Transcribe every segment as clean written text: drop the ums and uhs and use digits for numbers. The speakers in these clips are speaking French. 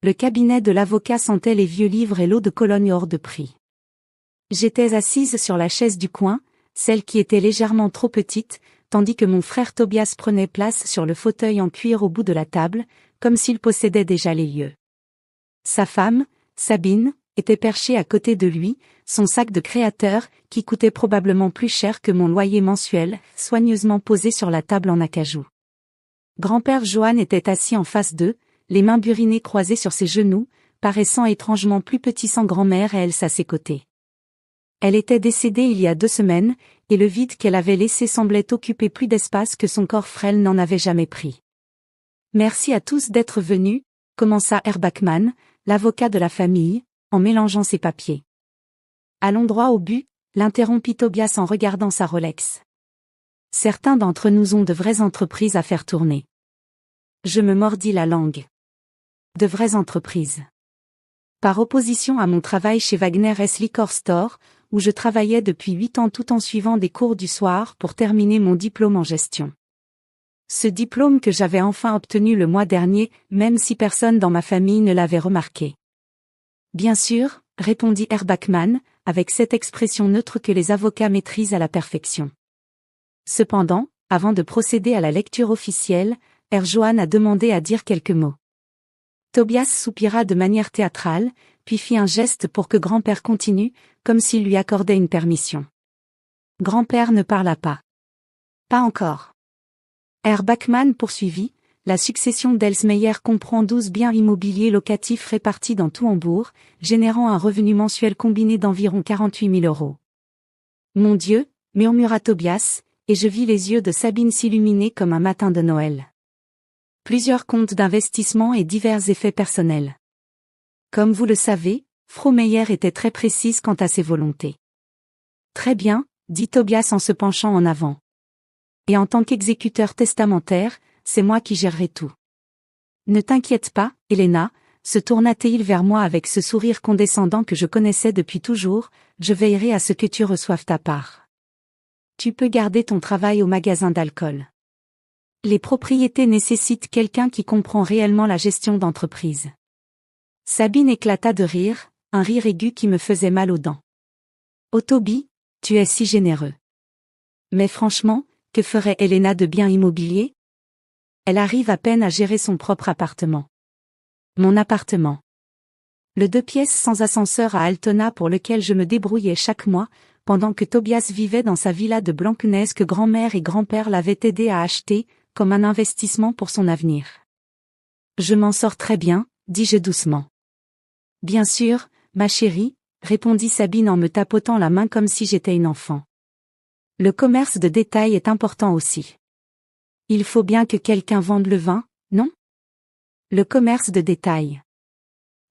Le cabinet de l'avocat sentait les vieux livres et l'eau de Cologne hors de prix. J'étais assise sur la chaise du coin, celle qui était légèrement trop petite, tandis que mon frère Tobias prenait place sur le fauteuil en cuir au bout de la table, comme s'il possédait déjà les lieux. Sa femme, Sabine, était perchée à côté de lui, son sac de créateur, qui coûtait probablement plus cher que mon loyer mensuel, soigneusement posé sur la table en acajou. Grand-père Johan était assis en face d'eux, les mains burinées croisées sur ses genoux, paraissant étrangement plus petit sans grand-mère et Else à ses côtés. Elle était décédée il y a 2 semaines, et le vide qu'elle avait laissé semblait occuper plus d'espace que son corps frêle n'en avait jamais pris. Merci à tous d'être venus, commença Herr Backman, l'avocat de la famille, en mélangeant ses papiers. Allons droit au but, l'interrompit Tobias en regardant sa Rolex. Certains d'entre nous ont de vraies entreprises à faire tourner. Je me mordis la langue. De vraies entreprises. Par opposition à mon travail chez Wagner S. Liquor Store, où je travaillais depuis 8 ans tout en suivant des cours du soir pour terminer mon diplôme en gestion. Ce diplôme que j'avais enfin obtenu le mois dernier, même si personne dans ma famille ne l'avait remarqué. Bien sûr, répondit Herr Backman, avec cette expression neutre que les avocats maîtrisent à la perfection. Cependant, avant de procéder à la lecture officielle, Herr Johan a demandé à dire quelques mots. Tobias soupira de manière théâtrale, puis fit un geste pour que grand-père continue, comme s'il lui accordait une permission. Grand-père ne parla pas. Pas encore. Herr Backman poursuivit, la succession d'Elsmeyer comprend 12 biens immobiliers locatifs répartis dans tout Hambourg, générant un revenu mensuel combiné d'environ 48 000 €. Mon Dieu, murmura Tobias, et je vis les yeux de Sabine s'illuminer comme un matin de Noël. Plusieurs comptes d'investissement et divers effets personnels. Comme vous le savez, Frau Meyer était très précise quant à ses volontés. Très bien, dit Tobias en se penchant en avant. Et en tant qu'exécuteur testamentaire, c'est moi qui gérerai tout. Ne t'inquiète pas, Helena, se tourna-t-il vers moi avec ce sourire condescendant que je connaissais depuis toujours, je veillerai à ce que tu reçoives ta part. Tu peux garder ton travail au magasin d'alcool. Les propriétés nécessitent quelqu'un qui comprend réellement la gestion d'entreprise. Sabine éclata de rire, un rire aigu qui me faisait mal aux dents. Oh Toby, tu es si généreux. Mais franchement, que ferait Helena de biens immobiliers? Elle arrive à peine à gérer son propre appartement. Mon appartement. Le 2 pièces sans ascenseur à Altona pour lequel je me débrouillais chaque mois, pendant que Tobias vivait dans sa villa de Blankenese que grand-mère et grand-père l'avaient aidé à acheter, comme un investissement pour son avenir. Je m'en sors très bien, dis-je doucement. Bien sûr, ma chérie, répondit Sabine en me tapotant la main comme si j'étais une enfant. Le commerce de détail est important aussi. Il faut bien que quelqu'un vende le vin, non? Le commerce de détail.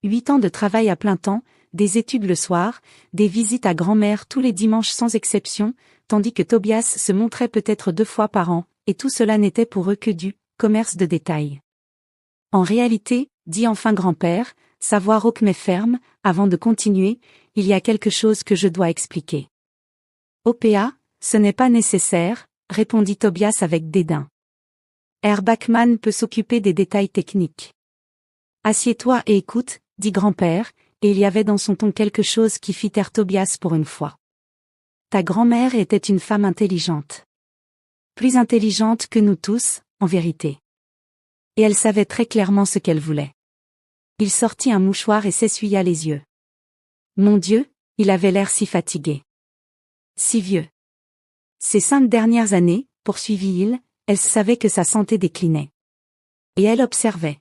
8 ans de travail à plein temps, des études le soir, des visites à grand-mère tous les dimanches sans exception, tandis que Tobias se montrait peut-être 2 fois par an, et tout cela n'était pour eux que du commerce de détail. En réalité, dit enfin grand-père, sa voix rauque mais ferme, avant de continuer, il y a quelque chose que je dois expliquer. OPA, ce n'est pas nécessaire, répondit Tobias avec dédain. Herr Backman peut s'occuper des détails techniques. Assieds-toi et écoute, dit grand-père, et il y avait dans son ton quelque chose qui fit taire Tobias pour une fois. Ta grand-mère était une femme intelligente. Plus intelligente que nous tous, en vérité. Et elle savait très clairement ce qu'elle voulait. Il sortit un mouchoir et s'essuya les yeux. Mon Dieu, il avait l'air si fatigué. Si vieux. Ces 5 dernières années, poursuivit-il, elle savait que sa santé déclinait. Et elle observait.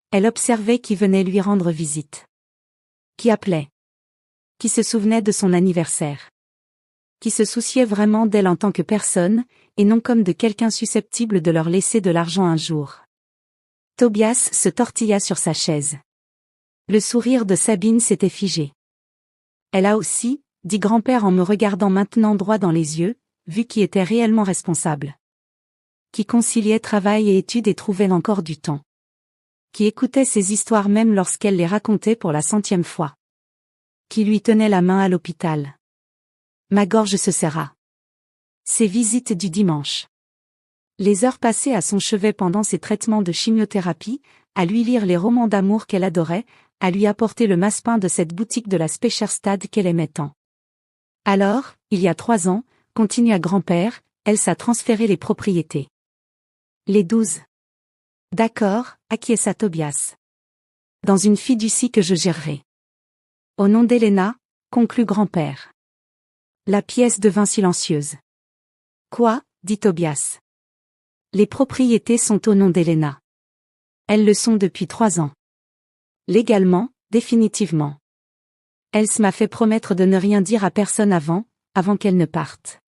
Elle observait qui venait lui rendre visite. Qui appelait. Qui se souvenait de son anniversaire. Qui se souciait vraiment d'elle en tant que personne, et non comme de quelqu'un susceptible de leur laisser de l'argent un jour. Tobias se tortilla sur sa chaise. Le sourire de Sabine s'était figé. Elle a aussi, dit grand-père en me regardant maintenant droit dans les yeux, vu qui était réellement responsable. Qui conciliait travail et études et trouvait encore du temps. Qui écoutait ses histoires même lorsqu'elle les racontait pour la 100e fois. Qui lui tenait la main à l'hôpital. Ma gorge se serra. Ses visites du dimanche. Les heures passées à son chevet pendant ses traitements de chimiothérapie, à lui lire les romans d'amour qu'elle adorait, à lui apporter le massepain de cette boutique de la Specherstad qu'elle aimait tant. Alors, il y a 3 ans, continua grand-père, elle s'a transféré les propriétés. Les 12. D'accord, acquiesça Tobias. Dans une fiducie que je gérerai. Au nom d'Elena, conclut grand-père. La pièce devint silencieuse. Quoi, dit Tobias. Les propriétés sont au nom d'Elena. Elles le sont depuis 3 ans. Légalement, définitivement. Else m'a fait promettre de ne rien dire à personne avant qu'elle ne parte.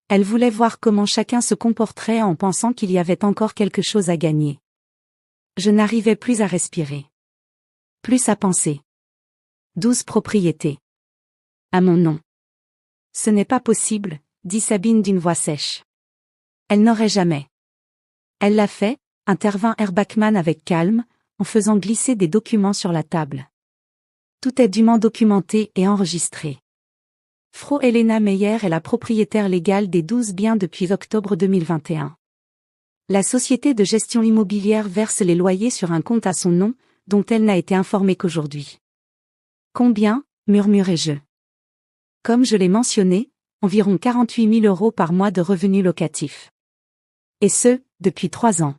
Elle voulait voir comment chacun se comporterait en pensant qu'il y avait encore quelque chose à gagner. Je n'arrivais plus à respirer. Plus à penser. 12 propriétés. À mon nom. Ce n'est pas possible, dit Sabine d'une voix sèche. Elle n'aurait jamais. Elle l'a fait, intervint Herr Backman avec calme, en faisant glisser des documents sur la table. Tout est dûment documenté et enregistré. Frau Elena Meyer est la propriétaire légale des 12 biens depuis octobre 2021. La société de gestion immobilière verse les loyers sur un compte à son nom, dont elle n'a été informée qu'aujourd'hui. Combien, murmurai-je. Comme je l'ai mentionné, environ 48 000 € par mois de revenus locatifs. Et ce, depuis 3 ans.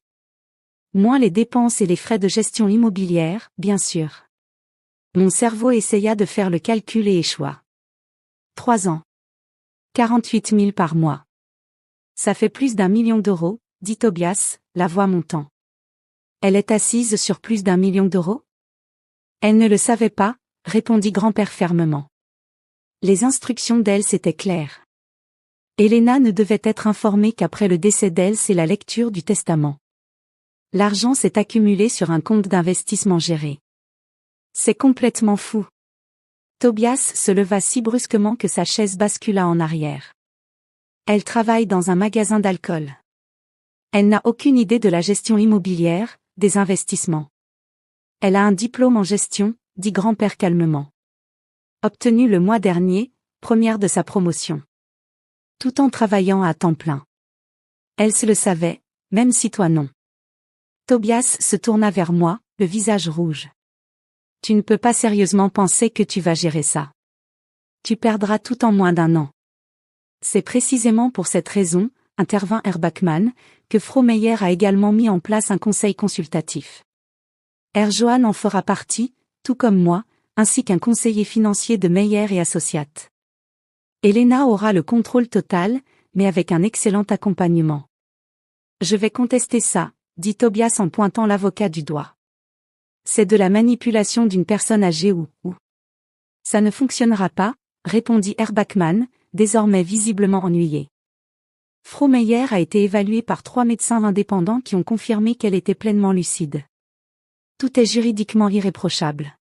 Moins les dépenses et les frais de gestion immobilière, bien sûr. Mon cerveau essaya de faire le calcul et échoua. 3 ans. 48 000 par mois. Ça fait plus d'1 million d'euros, dit Tobias, la voix montant. Elle est assise sur plus d'1 million d'euros? Elle ne le savait pas, répondit grand-père fermement. Les instructions d'Else étaient claires. Elena ne devait être informée qu'après le décès d'Else et la lecture du testament. L'argent s'est accumulé sur un compte d'investissement géré. C'est complètement fou. Tobias se leva si brusquement que sa chaise bascula en arrière. Elle travaille dans un magasin d'alcool. Elle n'a aucune idée de la gestion immobilière, des investissements. Elle a un diplôme en gestion, dit grand-père calmement. Obtenu le mois dernier, première de sa promotion. Tout en travaillant à temps plein. Elle se le savait, même si toi non. Tobias se tourna vers moi, le visage rouge. Tu ne peux pas sérieusement penser que tu vas gérer ça. Tu perdras tout en moins d'1 an. C'est précisément pour cette raison, intervint Herr Backman, que Frau Meyer a également mis en place un conseil consultatif. Herr Johann en fera partie, tout comme moi, ainsi qu'un conseiller financier de Meyer et Associates. Elena aura le contrôle total, mais avec un excellent accompagnement. Je vais contester ça, dit Tobias en pointant l'avocat du doigt. C'est de la manipulation d'une personne âgée ou. Ça ne fonctionnera pas, répondit Herr Backman, désormais visiblement ennuyé. Frau Meyer a été évaluée par 3 médecins indépendants qui ont confirmé qu'elle était pleinement lucide. Tout est juridiquement irréprochable.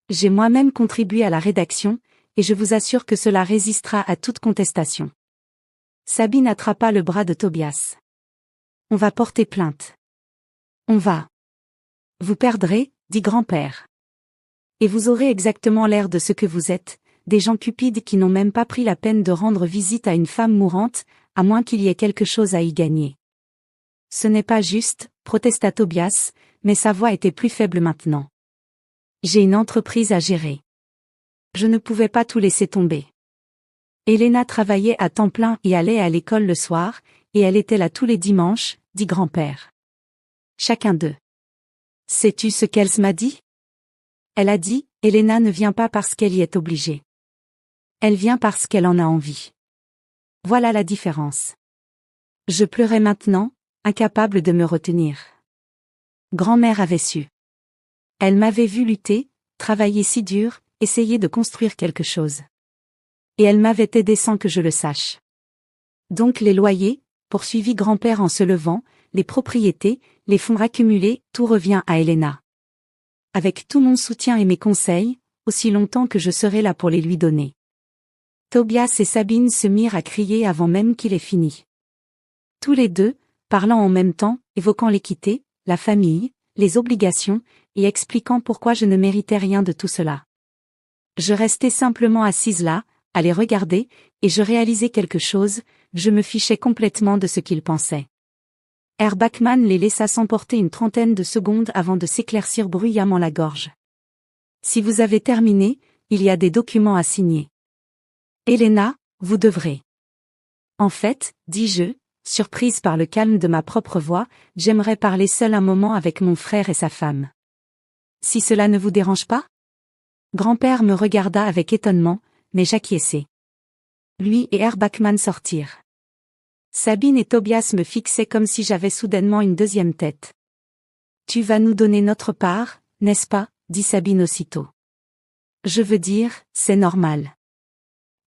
J'ai moi-même contribué à la rédaction, et je vous assure que cela résistera à toute contestation. Sabine attrapa le bras de Tobias. On va porter plainte. On va. Vous perdrez, dit grand-père. Et vous aurez exactement l'air de ce que vous êtes, des gens cupides qui n'ont même pas pris la peine de rendre visite à une femme mourante, à moins qu'il y ait quelque chose à y gagner. Ce n'est pas juste, protesta Tobias, mais sa voix était plus faible maintenant. J'ai une entreprise à gérer. Je ne pouvais pas tout laisser tomber. Elena travaillait à temps plein et allait à l'école le soir, et elle était là tous les dimanches, dit grand-père. Chacun d'eux. Sais-tu ce qu'elle m'a dit? Elle a dit, Elena ne vient pas parce qu'elle y est obligée. Elle vient parce qu'elle en a envie. Voilà la différence. Je pleurais maintenant, incapable de me retenir. Grand-mère avait su. Elle m'avait vu lutter, travailler si dur, essayer de construire quelque chose. Et elle m'avait aidé sans que je le sache. Donc les loyers, poursuivit grand-père en se levant, les propriétés, les fonds accumulés, tout revient à Elena. Avec tout mon soutien et mes conseils, aussi longtemps que je serai là pour les lui donner. Tobias et Sabine se mirent à crier avant même qu'il ait fini. Tous les deux, parlant en même temps, évoquant l'équité, la famille, les obligations, et expliquant pourquoi je ne méritais rien de tout cela. Je restais simplement assise là, à les regarder, et je réalisais quelque chose, je me fichais complètement de ce qu'ils pensaient. Herr Bachmann les laissa s'emporter une trentaine de secondes avant de s'éclaircir bruyamment la gorge. Si vous avez terminé, il y a des documents à signer. Helena, vous devrez. En fait, dis-je, surprise par le calme de ma propre voix, j'aimerais parler seul un moment avec mon frère et sa femme. Si cela ne vous dérange pas? Grand-père me regarda avec étonnement, mais j'acquiesçai. Lui et Herr Bachmann sortirent. Sabine et Tobias me fixaient comme si j'avais soudainement une deuxième tête. Tu vas nous donner notre part, n'est-ce pas? Dit Sabine aussitôt. Je veux dire, c'est normal.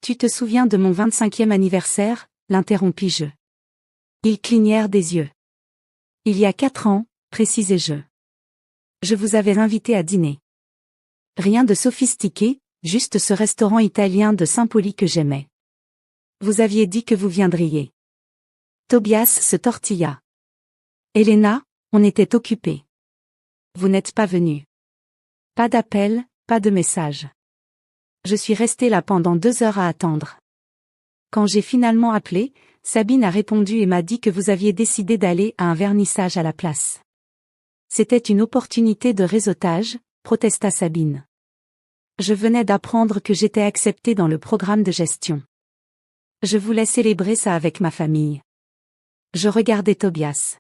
Tu te souviens de mon 25e anniversaire? L'interrompis-je. Ils clignèrent des yeux. Il y a 4 ans, précisai-je. Je vous avais invité à dîner. Rien de sophistiqué, juste ce restaurant italien de Saint-Pauli que j'aimais. Vous aviez dit que vous viendriez. Tobias se tortilla. Helena, on était occupés. Vous n'êtes pas venue. Pas d'appel, pas de message. Je suis restée là pendant 2 heures à attendre. Quand j'ai finalement appelé, Sabine a répondu et m'a dit que vous aviez décidé d'aller à un vernissage à la place. C'était une opportunité de réseautage, protesta Sabine. Je venais d'apprendre que j'étais acceptée dans le programme de gestion. Je voulais célébrer ça avec ma famille. Je regardais Tobias.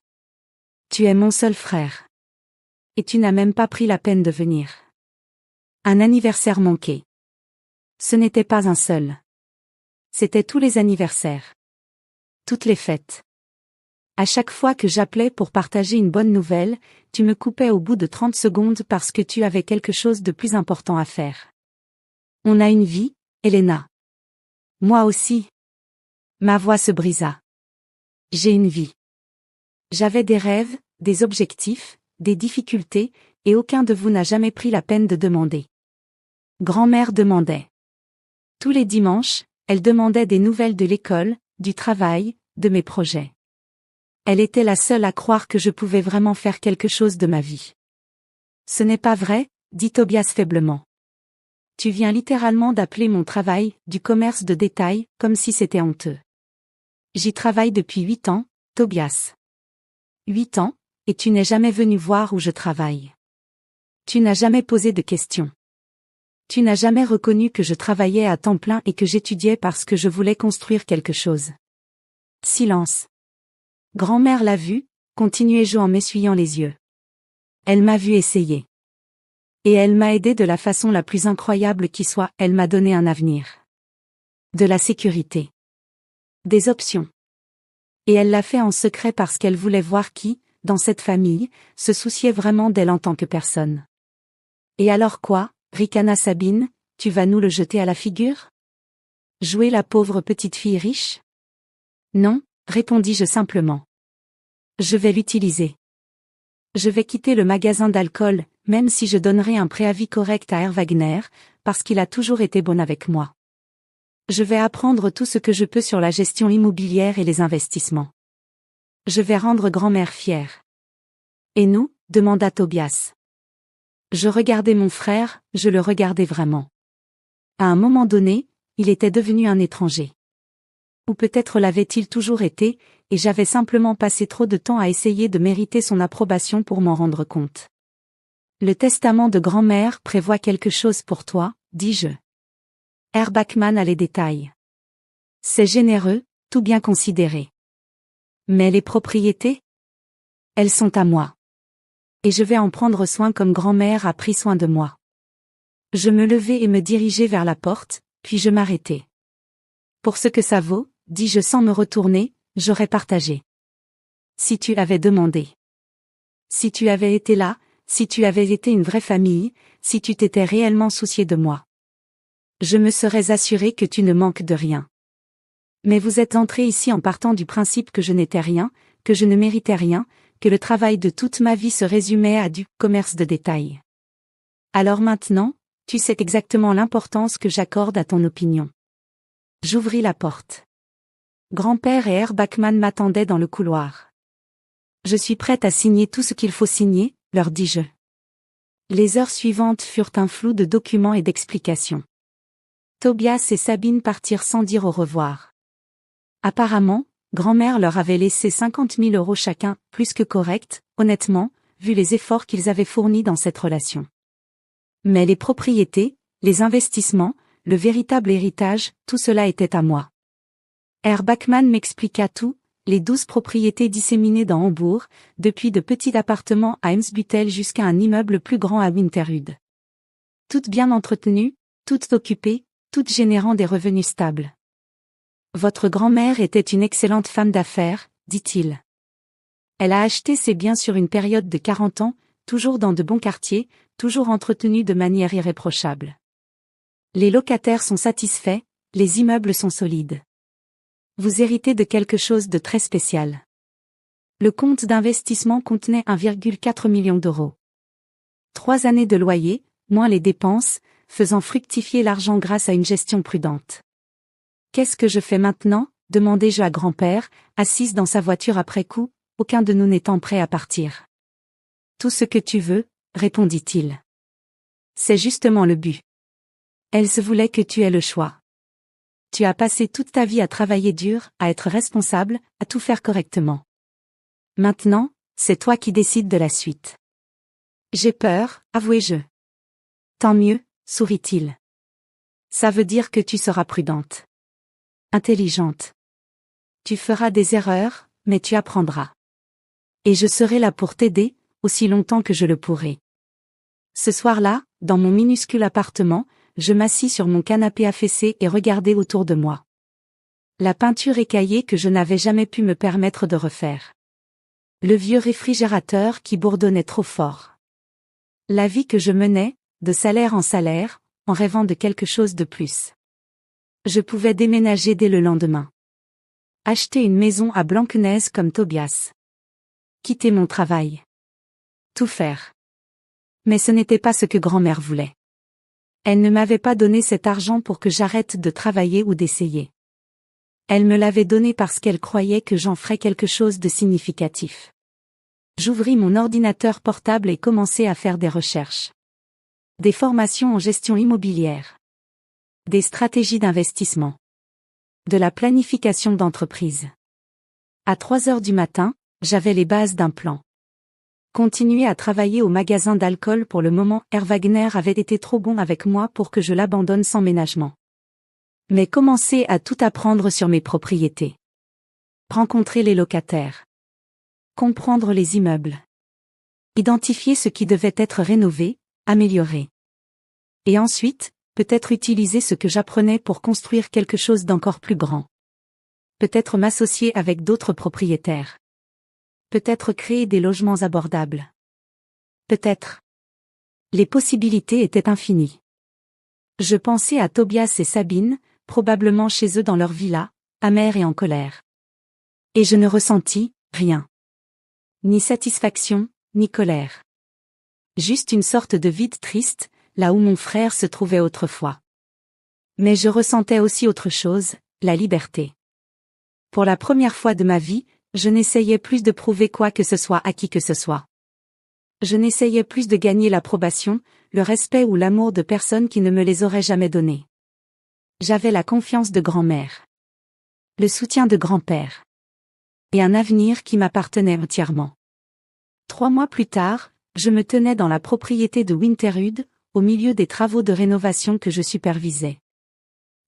Tu es mon seul frère. Et tu n'as même pas pris la peine de venir. Un anniversaire manqué. Ce n'était pas un seul. C'était tous les anniversaires. Toutes les fêtes. À chaque fois que j'appelais pour partager une bonne nouvelle, tu me coupais au bout de 30 secondes parce que tu avais quelque chose de plus important à faire. On a une vie, Helena. Moi aussi. Ma voix se brisa. J'ai une vie. J'avais des rêves, des objectifs, des difficultés, et aucun de vous n'a jamais pris la peine de demander. Grand-mère demandait. Tous les dimanches, elle demandait des nouvelles de l'école, du travail, de mes projets. Elle était la seule à croire que je pouvais vraiment faire quelque chose de ma vie. Ce n'est pas vrai, dit Tobias faiblement. Tu viens littéralement d'appeler mon travail, du commerce de détail, comme si c'était honteux. J'y travaille depuis 8 ans, Tobias. 8 ans, et tu n'es jamais venu voir où je travaille. Tu n'as jamais posé de questions. Tu n'as jamais reconnu que je travaillais à temps plein et que j'étudiais parce que je voulais construire quelque chose. Silence. Grand-mère l'a vu, continuai-je en m'essuyant les yeux. Elle m'a vu essayer. Et elle m'a aidé de la façon la plus incroyable qui soit, elle m'a donné un avenir. De la sécurité. Des options. Et elle l'a fait en secret parce qu'elle voulait voir qui, dans cette famille, se souciait vraiment d'elle en tant que personne. Et alors quoi, ricana Sabine, tu vas nous le jeter à la figure? Jouer la pauvre petite fille riche? Non, répondis-je simplement. Je vais l'utiliser. Je vais quitter le magasin d'alcool, même si je donnerai un préavis correct à Herr Wagner, parce qu'il a toujours été bon avec moi. Je vais apprendre tout ce que je peux sur la gestion immobilière et les investissements. Je vais rendre grand-mère fière. Et nous? Demanda Tobias. Je regardais mon frère, je le regardais vraiment. À un moment donné, il était devenu un étranger. Ou peut-être l'avait-il toujours été, et j'avais simplement passé trop de temps à essayer de mériter son approbation pour m'en rendre compte. Le testament de grand-mère prévoit quelque chose pour toi, dis-je. Herr Bachmann a les détails. C'est généreux, tout bien considéré. Mais les propriétés? Elles sont à moi. Et je vais en prendre soin comme grand-mère a pris soin de moi. Je me levai et me dirigeai vers la porte, puis je m'arrêtai. Pour ce que ça vaut, dis-je sans me retourner, j'aurais partagé. Si tu avais demandé. Si tu avais été là, si tu avais été une vraie famille, si tu t'étais réellement soucié de moi. Je me serais assuré que tu ne manques de rien. Mais vous êtes entré ici en partant du principe que je n'étais rien, que je ne méritais rien, que le travail de toute ma vie se résumait à du commerce de détail. Alors maintenant, tu sais exactement l'importance que j'accorde à ton opinion. J'ouvris la porte. Grand-père et Herr Bachmann m'attendaient dans le couloir. Je suis prête à signer tout ce qu'il faut signer, leur dis-je. Les heures suivantes furent un flou de documents et d'explications. Tobias et Sabine partirent sans dire au revoir. Apparemment, grand-mère leur avait laissé 50 000 € chacun, plus que correct, honnêtement, vu les efforts qu'ils avaient fournis dans cette relation. Mais les propriétés, les investissements, le véritable héritage, tout cela était à moi. Herr Bachmann m'expliqua tout, les 12 propriétés disséminées dans Hambourg, depuis de petits appartements à Eimsbüttel jusqu'à un immeuble plus grand à Winterhude. Toutes bien entretenues, toutes occupées, toutes générant des revenus stables. Votre grand-mère était une excellente femme d'affaires, dit-il. Elle a acheté ses biens sur une période de 40 ans, toujours dans de bons quartiers, toujours entretenus de manière irréprochable. Les locataires sont satisfaits, les immeubles sont solides. Vous héritez de quelque chose de très spécial. Le compte d'investissement contenait 1,4 million d'euros. 3 années de loyer, moins les dépenses, faisant fructifier l'argent grâce à une gestion prudente. Qu'est-ce que je fais maintenant ? Demandai-je à grand-père, assise dans sa voiture après coup, aucun de nous n'étant prêt à partir. Tout ce que tu veux, répondit-il. C'est justement le but. Elle se voulait que tu aies le choix. Tu as passé toute ta vie à travailler dur, à être responsable, à tout faire correctement. Maintenant, c'est toi qui décides de la suite. J'ai peur, avouai-je. Tant mieux, sourit-il. Ça veut dire que tu seras prudente. Intelligente. Tu feras des erreurs, mais tu apprendras. Et je serai là pour t'aider, aussi longtemps que je le pourrai. Ce soir-là, dans mon minuscule appartement, je m'assis sur mon canapé affaissé et regardai autour de moi. La peinture écaillée que je n'avais jamais pu me permettre de refaire. Le vieux réfrigérateur qui bourdonnait trop fort. La vie que je menais, de salaire en salaire, en rêvant de quelque chose de plus. Je pouvais déménager dès le lendemain. Acheter une maison à Blankenese comme Tobias. Quitter mon travail. Tout faire. Mais ce n'était pas ce que grand-mère voulait. Elle ne m'avait pas donné cet argent pour que j'arrête de travailler ou d'essayer. Elle me l'avait donné parce qu'elle croyait que j'en ferais quelque chose de significatif. J'ouvris mon ordinateur portable et commençai à faire des recherches. Des formations en gestion immobilière. Des stratégies d'investissement. De la planification d'entreprise. À 3 heures du matin, j'avais les bases d'un plan. Continuer à travailler au magasin d'alcool pour le moment, Herr Wagner avait été trop bon avec moi pour que je l'abandonne sans ménagement. Mais commencer à tout apprendre sur mes propriétés. Rencontrer les locataires. Comprendre les immeubles. Identifier ce qui devait être rénové, amélioré. Et ensuite, peut-être utiliser ce que j'apprenais pour construire quelque chose d'encore plus grand. Peut-être m'associer avec d'autres propriétaires. Peut-être créer des logements abordables. Peut-être. Les possibilités étaient infinies. Je pensais à Tobias et Sabine, probablement chez eux dans leur villa, amers et en colère. Et je ne ressentis rien. Ni satisfaction, ni colère. Juste une sorte de vide triste, là où mon frère se trouvait autrefois. Mais je ressentais aussi autre chose, la liberté. Pour la première fois de ma vie, je n'essayais plus de prouver quoi que ce soit à qui que ce soit. Je n'essayais plus de gagner l'approbation, le respect ou l'amour de personnes qui ne me les auraient jamais donnés. J'avais la confiance de grand-mère. Le soutien de grand-père. Et un avenir qui m'appartenait entièrement. 3 mois plus tard, je me tenais dans la propriété de Winterhude, au milieu des travaux de rénovation que je supervisais.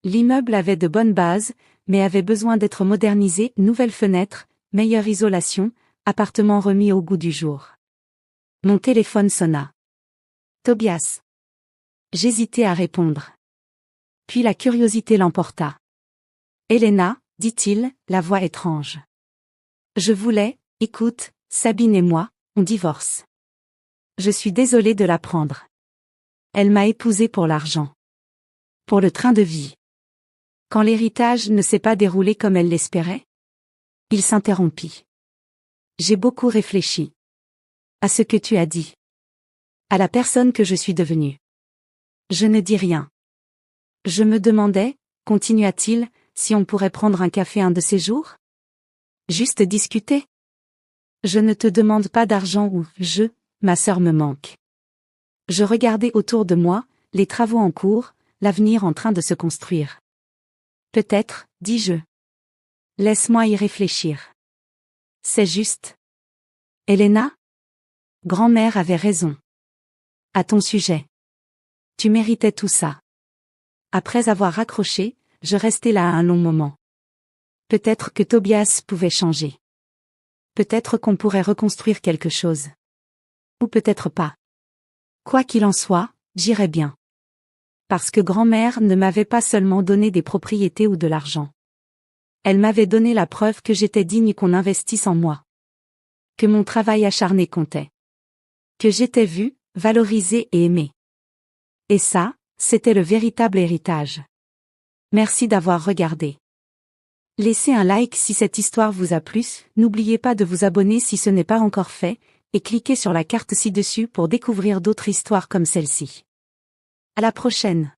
L'immeuble avait de bonnes bases, mais avait besoin d'être modernisé, nouvelles fenêtres, meilleure isolation, appartement remis au goût du jour. Mon téléphone sonna. Tobias. J'hésitais à répondre. Puis la curiosité l'emporta. Elena, dit-il, la voix étrange. Je voulais, écoute, Sabine et moi, on divorce. Je suis désolée de l'apprendre. Elle m'a épousée pour l'argent. Pour le train de vie. Quand l'héritage ne s'est pas déroulé comme elle l'espérait? Il s'interrompit. J'ai beaucoup réfléchi. À ce que tu as dit. À la personne que je suis devenue. Je ne dis rien. Je me demandais, continua-t-il, si on pourrait prendre un café un de ces jours? Juste discuter. Je ne te demande pas d'argent ou ma sœur me manque. Je regardais autour de moi, les travaux en cours, l'avenir en train de se construire. Peut-être, dis-je. Laisse-moi y réfléchir. C'est juste. Elena? Grand-mère avait raison. À ton sujet. Tu méritais tout ça. Après avoir raccroché, je restais là un long moment. Peut-être que Tobias pouvait changer. Peut-être qu'on pourrait reconstruire quelque chose. Ou peut-être pas. Quoi qu'il en soit, j'irais bien. Parce que grand-mère ne m'avait pas seulement donné des propriétés ou de l'argent. Elle m'avait donné la preuve que j'étais digne qu'on investisse en moi. Que mon travail acharné comptait. Que j'étais vue, valorisée et aimée. Et ça, c'était le véritable héritage. Merci d'avoir regardé. Laissez un like si cette histoire vous a plu, n'oubliez pas de vous abonner si ce n'est pas encore fait, et cliquez sur la carte ci-dessus pour découvrir d'autres histoires comme celle-ci. À la prochaine.